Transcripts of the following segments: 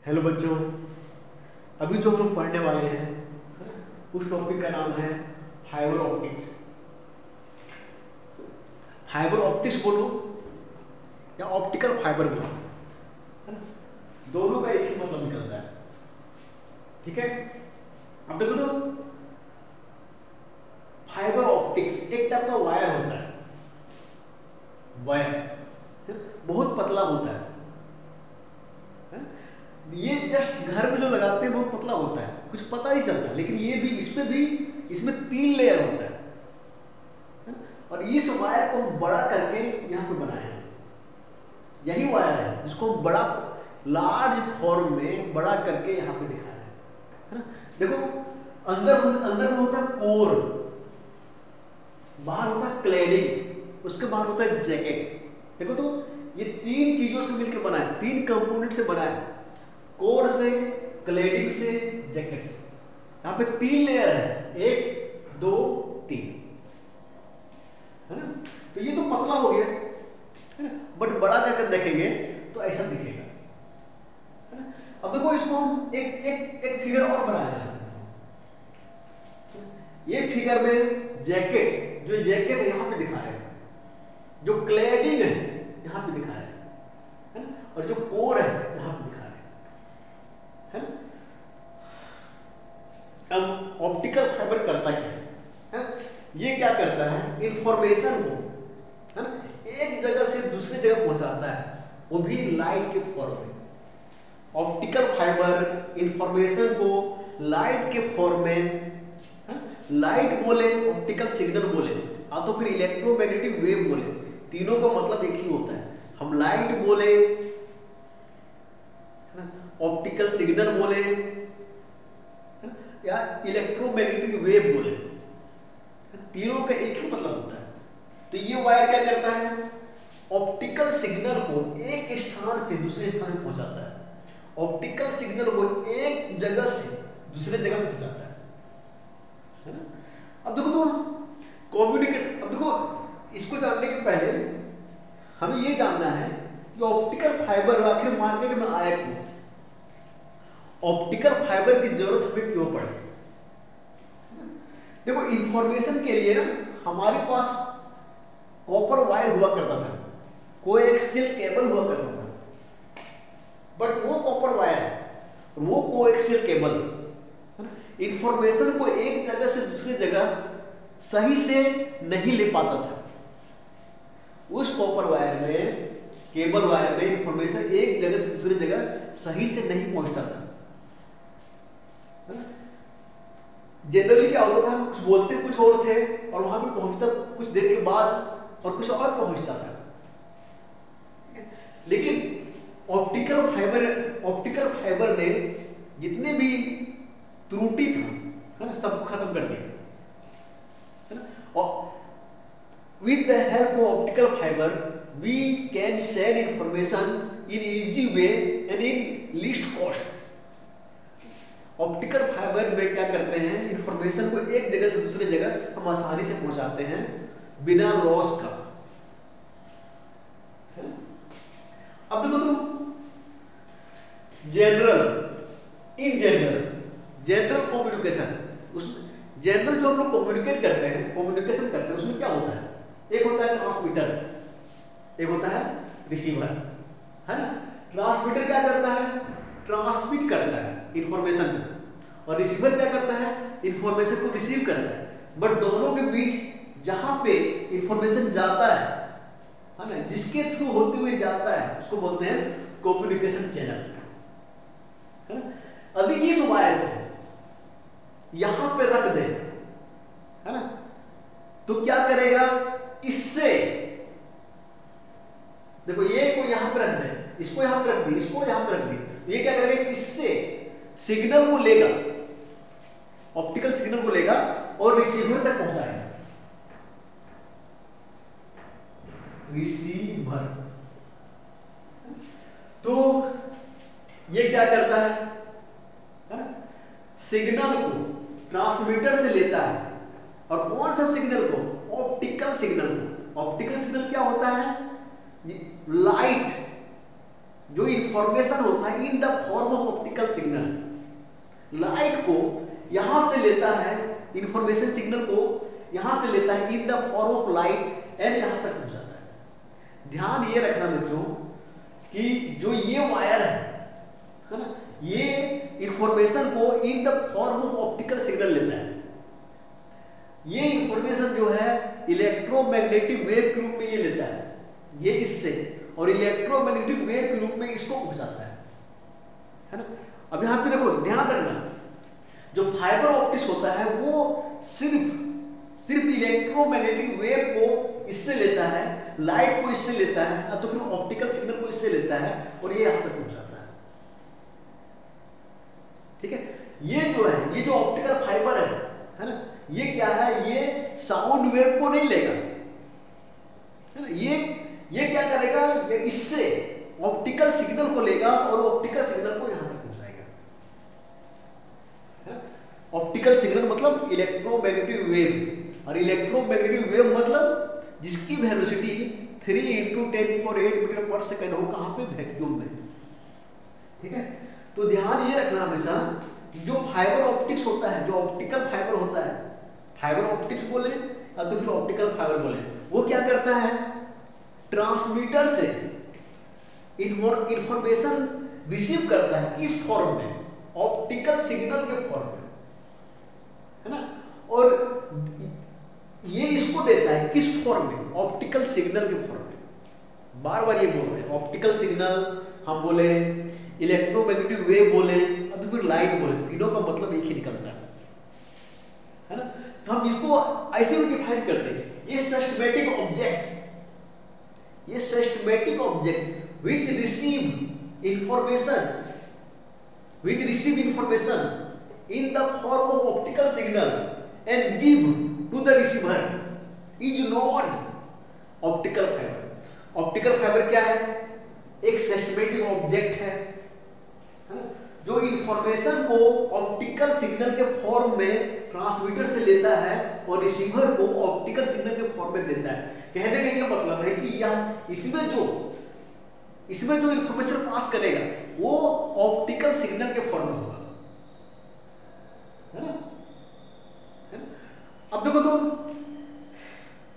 Hello बच्चों, अभी जो हम लोग पढ़ने वाले हैं उस टॉपिक का नाम है फाइबर ऑप्टिक्स। फाइबर ऑप्टिक्स बोलो या ऑप्टिकल फाइबर बोलो, है ना, दोनों का एक ही मतलब निकलता है। ठीक है, अब देखो तो फाइबर ऑप्टिक्स एक टाइप का वायर होता है। वायर बहुत पतला होता है। ये जस्ट घर में जो लगाते हैं बहुत पतला होता है, कुछ पता नहीं चलता, लेकिन ये भी इसमें 3 लेयर होता है। और इस वायर को बड़ा करके यहाँ पे बनाया है। यही वायर है जिसको बड़ा लार्ज फॉर्म में बड़ा करके यहाँ पे दिखाया है ना। देखो अंदर में होता है कोर, बाहर होता है क्लैडिंग, उसके बाहर होता है जैकेट। देखो तो ये 3 चीजों से मिलकर बना है, 3 कंपोनेंट से बना है, कोर से, क्लैडिंग से, जैकेट से। यहाँ पे 3 लेयर है, 1 2 3, है ना। तो ये तो पतला हो गया, है ना, बट बड़ा करके देखेंगे तो ऐसा दिखेगा, है ना। अब देखो इसको हम एक फिगर और बनाया है। ये फिगर में जैकेट, जो जैकेट यहाँ पे दिखा रहे हैं, जो क्लैडिंग है यहाँ पे दिखा रहे हैं, और जो कोर है यहाँ पे दिखा रहे हैं। अब ऑप्टिकल फाइबर करता क्या है? ये क्या करता है, इंफॉर्मेशन को, है ना, एक जगह से दूसरी जगह पहुंचाता है, वो भी लाइट के फॉर्म में। ऑप्टिकल फाइबर इंफॉर्मेशन को लाइट के फॉर्म में, लाइट बोले, ऑप्टिकल सिग्नल बोले, या तो फिर इलेक्ट्रोमैग्नेटिक वेव बोले, तीनों का मतलब एक ही होता है। हम लाइट बोले, ऑप्टिकल सिग्नल बोले या इलेक्ट्रोमैग्नेटिक वेव बोले, तीनों का एक ही मतलब होता है। तो ये वायर क्या करता है, ऑप्टिकल सिग्नल को एक स्थान से दूसरे स्थान में पहुंचाता है, ऑप्टिकल सिग्नल को एक जगह से दूसरे जगह पहुंचाता है ना। अब देखो तो कम्युनिकेशन, अब देखो इसको जानने के पहले हमें ये जानना है कि ऑप्टिकल फाइबर आखिर मार्केट में आया क्यों, ऑप्टिकल फाइबर की जरूरत हमें क्यों पड़े। देखो इंफॉर्मेशन के लिए ना हमारे पास कॉपर वायर हुआ करता था, कोएक्सियल केबल हुआ करता था, बट वो कॉपर वायर, वो कोएक्सियल केबल इंफॉर्मेशन को एक जगह से दूसरी जगह सही से नहीं ले पाता था। उस कॉपर वायर में, केबल वायर में इंफॉर्मेशन एक जगह से दूसरी जगह सही से नहीं पहुंचता था। जनरली क्या होता था, कुछ बोलते कुछ और थे और वहां पे पहुंचता कुछ देर के बाद और कुछ और पहुंचता था। लेकिन ऑप्टिकल फाइबर ने जितने भी त्रुटि था, है ना, सबको खत्म कर दिया, है ना। और with the help of optical fiber we can share information in easy way and in least cost. Optical fiber में क्या करते हैं, इंफॉर्मेशन को एक जगह से दूसरी जगह हम आसानी से पहुंचाते हैं बिना लॉस का, है ना। अब देखो तो जनरल कम्युनिकेशन, उसमें जनरल जो हम लोग कम्युनिकेट करते हैं, कम्युनिकेशन करते हैं, उसमें क्या होता है, एक होता है ट्रांसमीटर, एक होता है रिसीवर, है ना। ट्रांसमीटर क्या करता है, ट्रांसमिट करता है इंफॉर्मेशन को, और रिसीवर क्या करता है, इंफॉर्मेशन को रिसीव करता है। बट दोनों के बीच जहां पे इंफॉर्मेशन जाता है ना, जिसके थ्रू होते हुए जाता है, उसको बोलते हैं कम्युनिकेशन चैनल, है ना। यदि इस वायर को यहां पे रख दे, है ना, तो क्या करेगा, इससे देखो ये को यहां पे रख दे, इसको यहां पे रख दी, इसको यहां पे रख दी, ये क्या करेगा, इससे सिग्नल को लेगा, ऑप्टिकल सिग्नल को लेगा और रिसीवर तक पहुंचाएगा। रिसीवर तो ये क्या करता है, सिग्नल को ट्रांसमीटर से लेता है, और कौन सा सिग्नल को, ऑप्टिकल सिग्नल को। ऑप्टिकल सिग्नल क्या होता है, लाइट जो इंफॉर्मेशन होता है इन the form of optical signal light को यहां से लेता है, इंफॉर्मेशन सिग्नल को यहां से लेता है इन the form of light and यहां तक पहुंचाता है। ध्यान ये रखना बच्चों कि जो ये वायर है ना, ये इंफॉर्मेशन को इन the form of optical signal लेता है। ये इंफॉर्मेशन जो है इलेक्ट्रोमैग्नेटिक वेव के रूप में ये लेता है, ये इससे, और इलेक्ट्रोमैग्नेटिक वेव के रूप में इसको पहुंचाता है ना। अब यहां पे देखो ध्यान रखना, जो फाइबर ऑप्टिक्स होता है वो सिर्फ इलेक्ट्रोमैग्नेटिक वेव को इससे लेता है, लाइट को इससे लेता है, तो फिर ऑप्टिकल सिग्नल को इससे लेता है और ये यहां तक पहुंचाता है। ठीक है, ये जो है, ये जो ऑप्टिकल फाइबर है ना, ये क्या है, ये साउंड वेव को नहीं लेगा, है ना। ये क्या करेगा, ये इससे ऑप्टिकल सिग्नल को लेगा और ऑप्टिकल सिग्नल को यहां तक पहुंचाएगा। ऑप्टिकल सिग्नल मतलब इलेक्ट्रोमैग्नेटिक वेव, और इलेक्ट्रोमैग्नेटिक वेव मतलब जिसकी वेलोसिटी 3 × 10⁸ मीटर पर सेकंड हो, कहां पे, वैक्यूम में। ठीक है, तो ध्यान ये रखना हमेशा, जो फाइबर ऑप्टिक्स होता है, जो ऑप्टिकल फाइबर होता है, फाइबर ऑप्टिक्स बोले या तो फिर ऑप्टिकल फाइबर बोले, वो क्या करता है, ट्रांसमीटर से इंफॉर्मेशन रिसीव करता है, किस फॉर्म में, ऑप्टिकल सिग्नल के फॉर्म में, है ना, और ये इसको देता है किस फॉर्म में, ऑप्टिकल सिग्नल के फॉर्म में। बार बार ये बोल रहे हैं, ऑप्टिकल सिग्नल हम बोले, इलेक्ट्रोमैग्नेटिक वेव बोले, और फिर लाइट बोले, तीनों का मतलब एक ही निकलता है ना। तो हम इसको ऐसे भी डिफाइन करते हैं, ये सिस्टमैटिक ऑब्जेक्ट, ये systematic object which receive information in the form of optical signal and give to the receiver is known optical fiber। Optical fibre क्या है, एक सिस्टमैटिक ऑब्जेक्ट है जो इंफॉर्मेशन को ऑप्टिकल सिग्नल के फॉर्म में ट्रांसमीटर से लेता है और रिसीवर को ऑप्टिकल सिग्नल के फॉर्म में देता है। कहने का ये मतलब है कि यह इसमें जो इंफॉर्मेशन पास करेगा वो ऑप्टिकल सिग्नल के फॉर्म में होगा, है ना। अब देखो, तो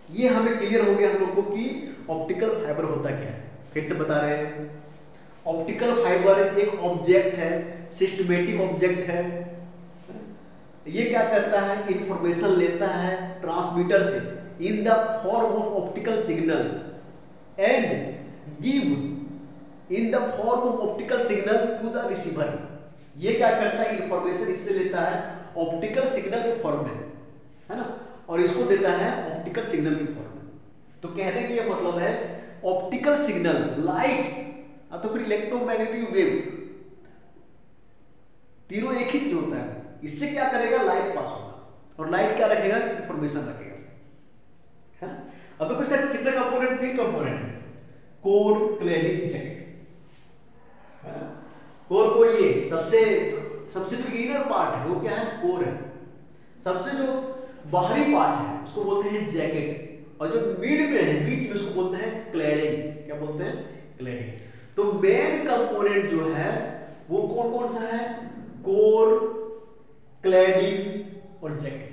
ये हमें क्लियर हो गया हम लोगों को कि ऑप्टिकल फाइबर होता क्या है। फिर से बता रहे हैं, ऑप्टिकल फाइबर एक ऑब्जेक्ट है, सिस्टमैटिक ऑब्जेक्ट है। ये क्या करता है, इंफॉर्मेशन लेता है ट्रांसमीटर से in the form of optical signal and give in the form of optical signal to the receiver. ये क्या करता है, इंफॉर्मेशन इससे लेता है ऑप्टिकल सिग्नल के फॉर्म में, है ना, और इसको देता है ऑप्टिकल सिग्नल के फॉर्म में। तो कहने का ये मतलब है ऑप्टिकल सिग्नल, लाइट तो फिर इलेक्ट्रोमैग्नेटिक वेव, तीनों एक ही चीज होता है। इससे क्या करेगा, लाइट पास होगा, और लाइट क्या रखेगा, इंफॉर्मेशन रखेगा, है ना। अब देखो इसका कितने कंपोनेंट, 3 कंपोनेंट है, कोर, क्लैडिंग, जैकेट, है ना। कोर को ये सबसे जो इनर पार्ट है वो क्या है, कोर है। सबसे जो बाहरी पार्ट है उसको बोलते हैं जैकेट, और जो मिड में है, बीच में, उसको बोलते हैं क्लैडिंग। क्या बोलते हैं, क्लैडिंग। तो मेन कंपोनेंट जो है वो कौन कौन सा है, कोर, क्लैडिंग और जैकेट,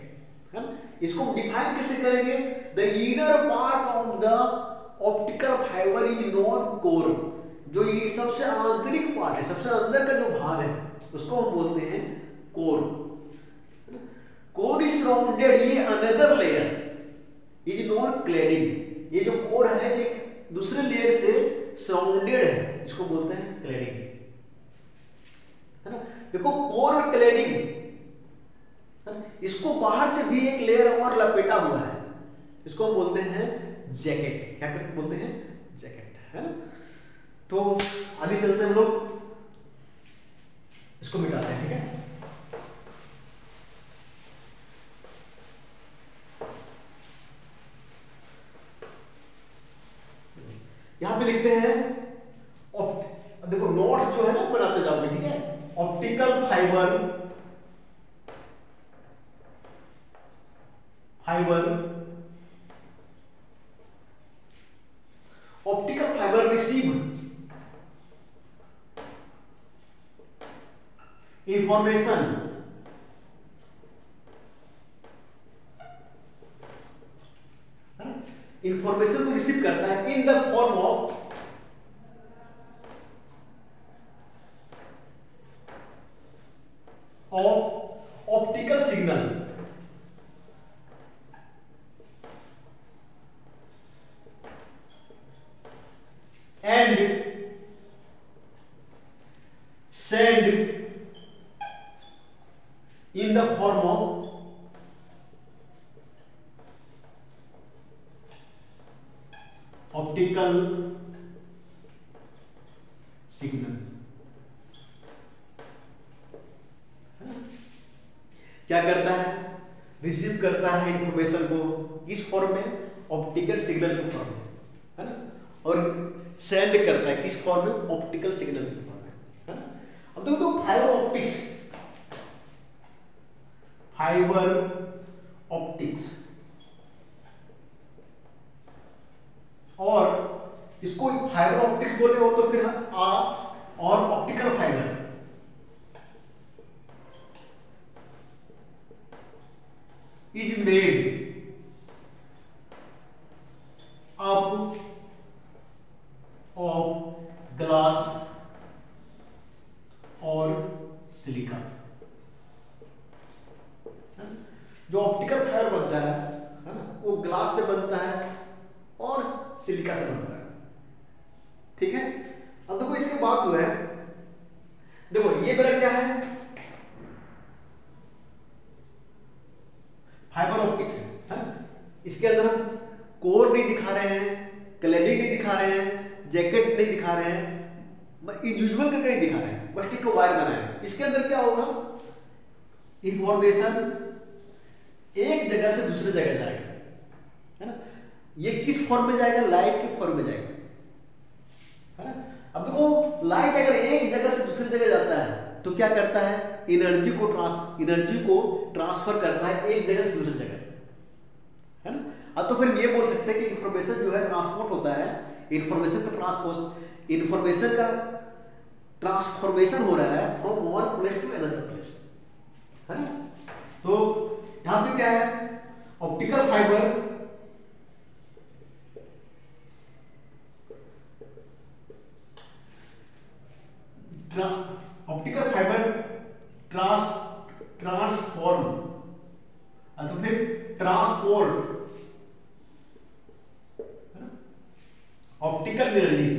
है ना। इसको डिफाइन कैसे करेंगे, the inner part of the optical fiber is known core. जो ये सबसे आंतरिक पार्ट है, सबसे अंदर का जो भाग है उसको हम बोलते हैं कोर। कोर इज सराउंडेड, ये another layer is known cladding. ये जो कोर है एक दूसरे लेयर से सराउंडेड है, इसको बोलते हैं क्लैडिंग, है ना। देखो कोर और क्लैडिंग, इसको बाहर से भी एक लेयर और लपेटा हुआ है, इसको हम बोलते हैं जैकेट। क्या बोलते हैं, जैकेट, है ना। तो आगे चलते हैं हम लोग, इसको मिटाते हैं, ठीक है। यहां पे लिखते हैं, देखो नोट्स जो है ना बनाते जाओगे, ठीक है। Optical fibre optical fibre receive information information को रिसीव करता है इन the form of optical signal and send in the form of optical signal. क्या करता है? रिसीव करता है इंफॉर्मेशन को किस फॉर्म में? ऑप्टिकल सिग्नल के फॉर्म में, है ना, और सेंड करता है किस फॉर्म में? ऑप्टिकल सिग्नल के फॉर्म में, है ना। अब देखो तो फाइबर ऑप्टिक्स और इसको फाइबर ऑप्टिक्स बोले हो तो फिर और optical fibre is made up of glass और सिलिका। जो ऑप्टिकल फाइबर बनता है ना, वो ग्लास से बनता है और सिलिका से बनता है, ठीक है। अब देखो इसके बाद जो है, देखो ये मेरा क्या है? फाइबर ऑप्टिक्स है ना। इसके अंदर हम कोर नहीं दिखा रहे हैं, क्लैडिंग नहीं दिखा रहे हैं, जैकेट नहीं दिखा रहे हैं, यूजुअल करके नहीं दिखा रहे हैं, बस एक वायर बनाए हैं। इसके अंदर क्या होगा? इंफॉर्मेशन एक जगह से दूसरे जगह जाएगा, है ना। ये किस फॉर्म में जाएगा? लाइट के फॉर्म में जाएगा, है ना। अब देखो लाइट अगर एक जगह से दूसरी जगह जाता है तो क्या करता है? एनर्जी को ट्रांसफर करता है एक जगह से दूसरी जगह, है ना। अब तो फिर ये बोल सकते हैं कि इंफॉर्मेशन जो है ट्रांसपोर्ट होता है, इंफॉर्मेशन का ट्रांसफॉर्मेशन हो रहा है from one place to another place, है ना। तो यहां पे क्या है? ऑप्टिकल फाइबर ट्रांसफॉर्म, तो फिर transport optical energy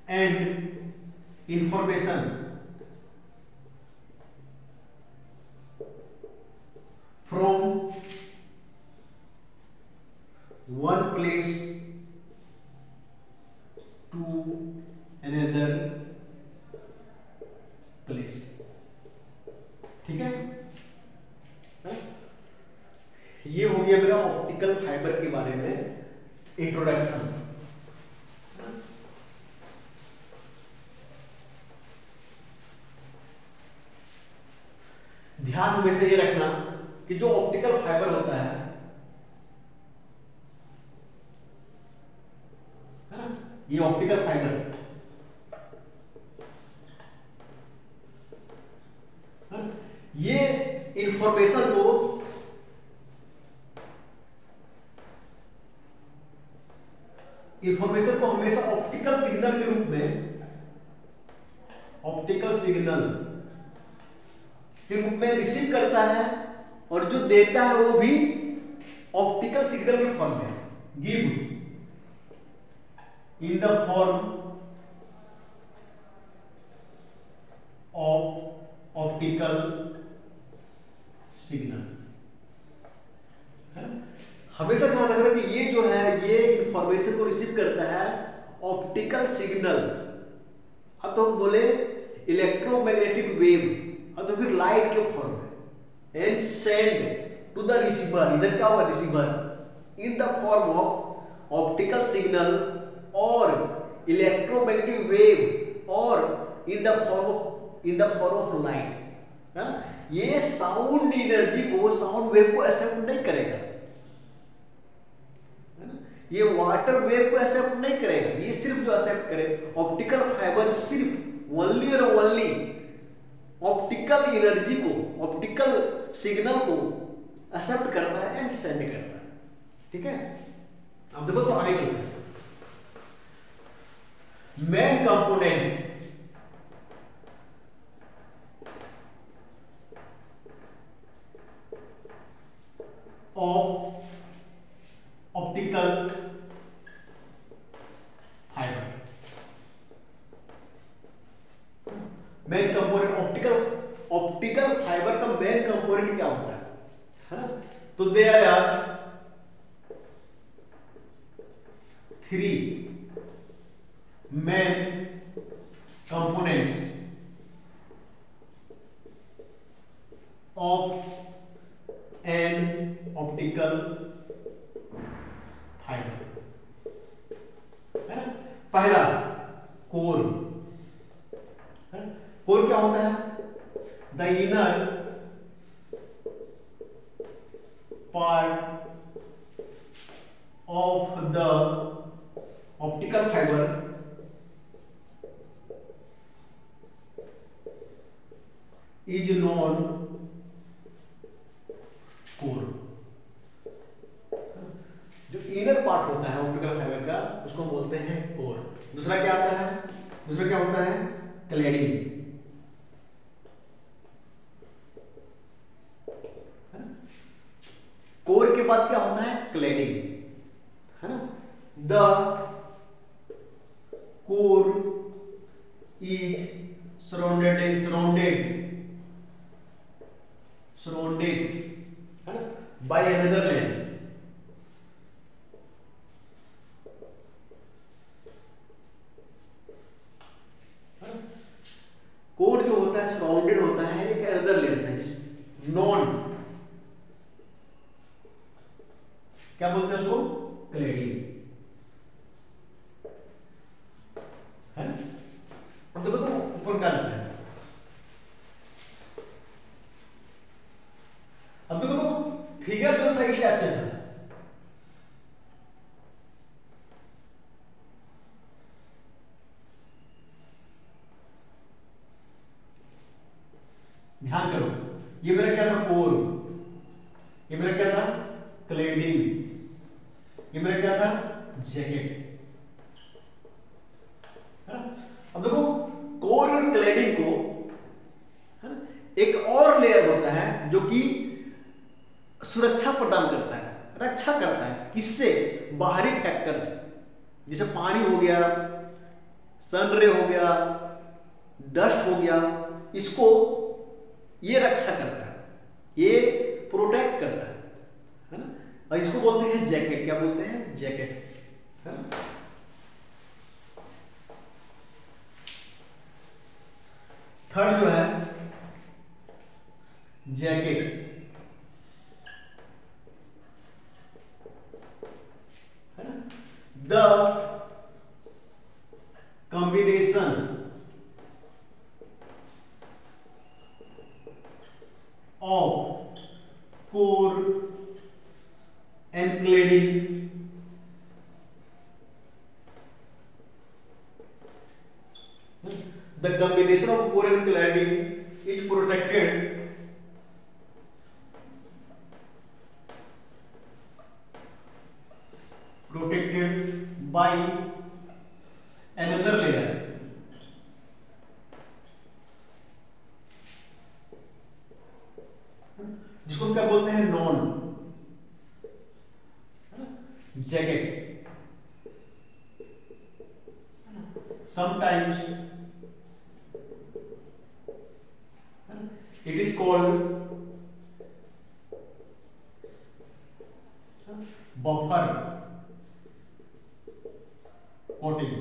and information from one place to another place, ठीक है। ये हो गया मेरा ऑप्टिकल फाइबर के बारे में इंट्रोडक्शन। ध्यान हमेशा ये रखना कि जो ऑप्टिकल फाइबर होता है ना, ये ऑप्टिकल फाइबर ये इंफॉर्मेशन को हमेशा ऑप्टिकल सिग्नल के रूप में रिसीव करता है, और जो देता है वो भी ऑप्टिकल सिग्नल के फॉर्म में, give in the form of optical signal. हमेशा ध्यान रखना कि ये जो है ये इंफॉर्मेशन को रिसीव करता है ऑप्टिकल सिग्नल, अब तो हम बोले इलेक्ट्रोमैग्नेटिक वेव, अब तो फिर लाइट के फॉर्म में, and send to the receiver, इधर क्या होगा? Receiver in the form of optical signal और इलेक्ट्रोमैग्नेटिक वेव और in the form of light, है ना। ये साउंड एनर्जी को, साउंड वेव को एक्सेप्ट नहीं करेगा, है ना। ये वाटर वेव को एक्सेप्ट नहीं करेगा, ये सिर्फ जो एक्सेप्ट करे ऑप्टिकल फाइबर, सिर्फ ओनली और ओनली ऑप्टिकल एनर्जी को, ऑप्टिकल सिग्नल को एक्सेप्ट करता है एंड सेंड करता है। ठीक है, अब देखो तो आगे चलते हैं। Main component of optical fiber, main component optical fiber का मेन कंपोनेंट क्या होता है ना? तो they are 3 main components of an optical fiber, है ना? पहला कोर, कोर क्या होता है? The inner part of the optical fiber is non core. जो इनर पार्ट होता है ऑप्टिकल फाइबर का उसको बोलते हैं कोर। दूसरा क्या आता है? दूसरा क्या होता है? क्लैडिंग। कोर के बाद क्या होता है? क्लैडिंग, है ना? द कोर इज सराउंडेड, है ना, बाय अनदर लेयर। कोर जो होता है सराउंडेड होता है एक अनदर लेयर से, नॉन, क्या बोलते हैं उसको? क्लैडिंग, है ना? अब देखो तो ऊपर क्या लिखा है। अब देखो तो फिगर जो था इस टाइप से था, ध्यान करो। ये मेरा क्या था? कोर। ये मेरा क्या था? क्लैडिंग। ये मेरा क्या था? जैकेट। अब देखो कोर और क्लैडिंग को, है ना, एक और लेयर होता है जो कि सुरक्षा प्रदान करता है, रक्षा करता है। किससे? बाहरी फैक्टर से, जैसे पानी हो गया, सन रे हो गया, डस्ट हो गया, इसको ये रक्षा करता है, ये प्रोटेक्ट करता है ना? और इसको बोलते हैं जैकेट। क्या बोलते हैं? जैकेट, है ना? थर्ड जो है जैकेट, है ना? The combination of core and cladding the combination of core and cladding is protected by another layer, जिसको क्या बोलते हैं? Non jacket. sometimes it is called buffer coating,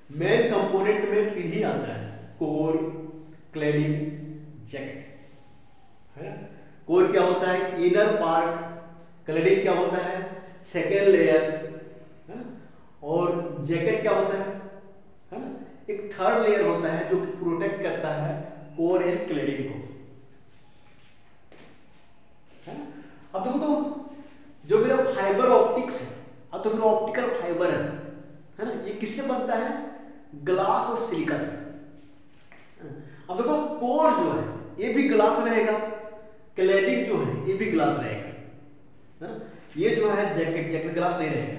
main component में 3 ही आता है, कोर, क्लैडिंग, जैकेट, है ना? कोर क्या होता है? Inner part. क्लैडिंग क्या होता है? सेकेंड लेयर, है ना? और जैकेट क्या होता है ना? एक थर्ड लेयर होता है जो कि प्रोटेक्ट करता है कोर एंड क्लैडिंग को, है ना। अब देखो तो जो मेरा फाइबर ऑप्टिक्स है, अब तो फिर ऑप्टिकल फाइबर है ना, ये किससे बनता है? ग्लास और सिलिका से। अब देखो कोर जो है ये भी ग्लास रहेगा, क्लैडिंग जो है ये भी ग्लास रहेगा, है ना। ये जो है जैकेट ग्लास नहीं रहेगा,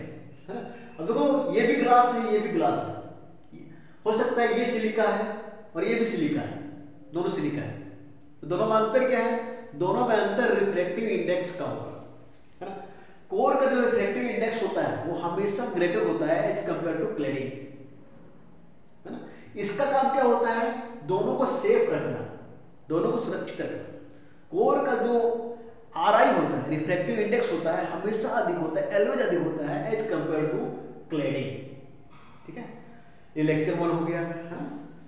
है ना। अब देखो ये भी ग्लास है, ये भी ग्लास है, हो सकता है ये सिलिका है और ये भी सिलिका है, दोनों सिलिका है, तो दोनों में अंतर क्या है? दोनों में अंतर रिफ्रैक्टिव इंडेक्स का होगा, है ना। कोर का जो रिफ्रैक्टिव इंडेक्स होता है वो हमेशा ग्रेटर होता है एज कंपेयर टू क्लैडिंग, है ना। इसका काम क्या होता है? दोनों को सेफ रखना, दोनों को सुरक्षित रखना। कोर का जो RI होता है, रिफ्रैक्टिव इंडेक्स होता है, हमेशा अधिक होता है, ऑलवेज अधिक होता है एज कंपेयर टू क्लैडिंग। ठीक है, ये लेक्चर 1 हो गया, है ना।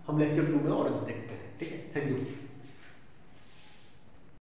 हम लेक्चर 2 में और देखते हैं। ठीक है, थैंक यू।